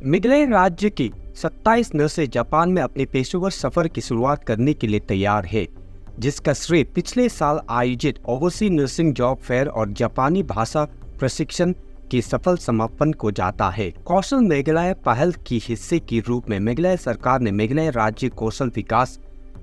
मेघालय राज्य की 27 नर्सें जापान में अपने पेशेवर सफर की शुरुआत करने के लिए तैयार है, जिसका श्रेय पिछले साल आयोजित ओवरसीज नर्सिंग जॉब फेयर और जापानी भाषा प्रशिक्षण के सफल समापन को जाता है। कौशल मेघालय पहल की हिस्से के रूप में मेघालय सरकार ने मेघालय राज्य कौशल विकास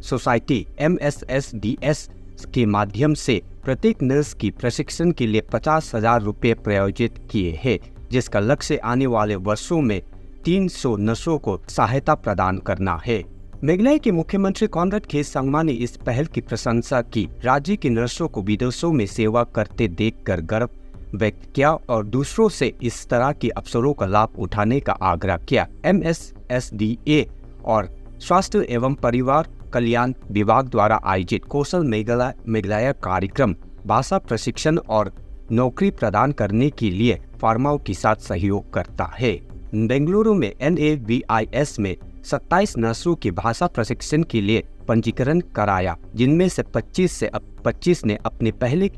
सोसाइटी MSSDS के माध्यम से प्रत्येक नर्स की प्रशिक्षण के लिए 50,000 रुपये प्रायोजित किए हैं, जिसका लक्ष्य आने वाले वर्षों में 300 नर्सों को सहायता प्रदान करना है। मेघालय के मुख्यमंत्री कॉनराड के संगमा ने इस पहल की प्रशंसा की। राज्य की नर्सों को विदेशों में सेवा करते देखकर गर्व व्यक्त किया और दूसरों से इस तरह के अवसरों का लाभ उठाने का आग्रह किया। MSSDA और स्वास्थ्य एवं परिवार कल्याण विभाग द्वारा आयोजित कौशल मेघालय कार्यक्रम भाषा प्रशिक्षण और नौकरी प्रदान करने के लिए फार्माओं के साथ सहयोग करता है। बेंगलुरु में NAVIS में 27 नर्सों की भाषा प्रशिक्षण के लिए पंजीकरण कराया, जिनमें से 25 ने अपने पहले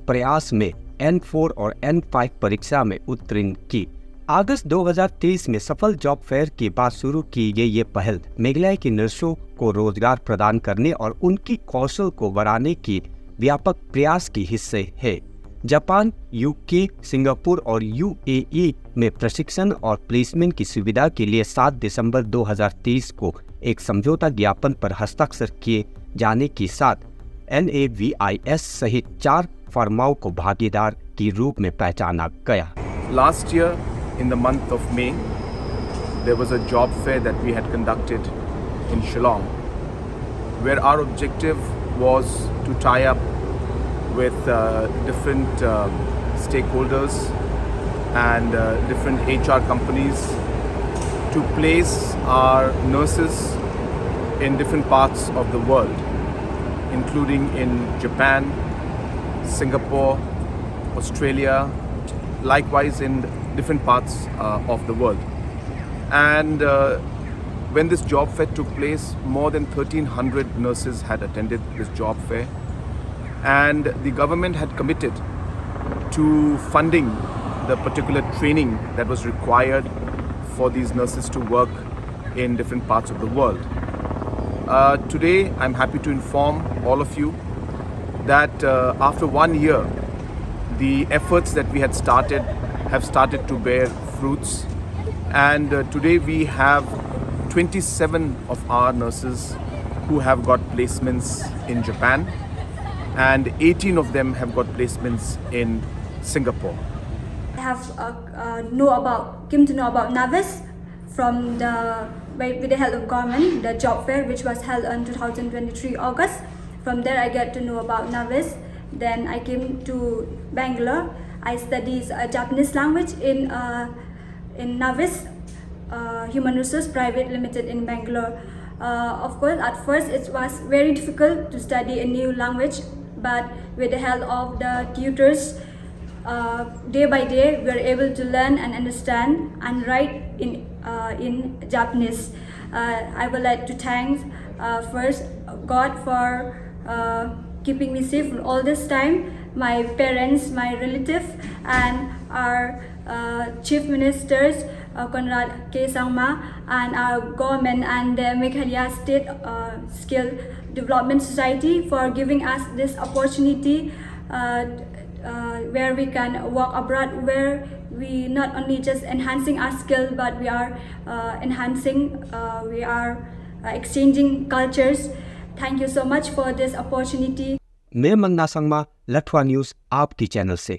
प्रयास में N4 और N5 परीक्षा में उत्तीर्ण की। अगस्त 2023 में सफल जॉब फेयर के बाद शुरू की गई ये पहल मेघालय की नर्सों को रोजगार प्रदान करने और उनकी कौशल को बढ़ाने के व्यापक प्रयास के हिस्से है। जापान, UK, सिंगापुर और UAE में प्रशिक्षण और प्लेसमेंट की सुविधा के लिए 7 दिसंबर 2023 को एक समझौता ज्ञापन पर हस्ताक्षर किए जाने के साथ NAVIS सहित 4 फर्माओं को भागीदार के रूप में पहचाना गया। Last year, in the month of May, there was a job fair that we had conducted in Shillong, where our objective was to tie up with different stakeholders and different HR companies to place our nurses in different parts of the world, including in Japan, Singapore, Australia, likewise in different parts of the world. And when this job fair took place, more than 1,300 nurses had attended this job fair, and the government had committed to funding the particular training that was required for these nurses to work in different parts of the world. Today, I'm happy to inform all of you that after 1 year, the efforts that we had started have started to bear fruits, and today we have 27 of our nurses who have got placements in Japan, and 18 of them have got placements in Singapore. I have came to know about NAVIS from with the help of government, the job fair which was held on 2023 August. From there I get to know about NAVIS. Then I came to Bangalore. I studied Japanese language in NAVIS, Human Resource Private Limited in Bangalore. Of course, at first it was very difficult to study a new language, but with the help of the tutors, day by day we were able to learn and understand and write in Japanese. I would like to thank first God for keeping me safe all this time, my parents, my relatives, and our chief ministers, Conrad K. Sangma, and our government and the Meghalaya State Skill Development Society for giving us this opportunity where we can work abroad, where we not only just enhancing our skill, but we are exchanging cultures. Thank you so much for this opportunity. मैं मंगना Sangma, लठवा news आपकी channel से।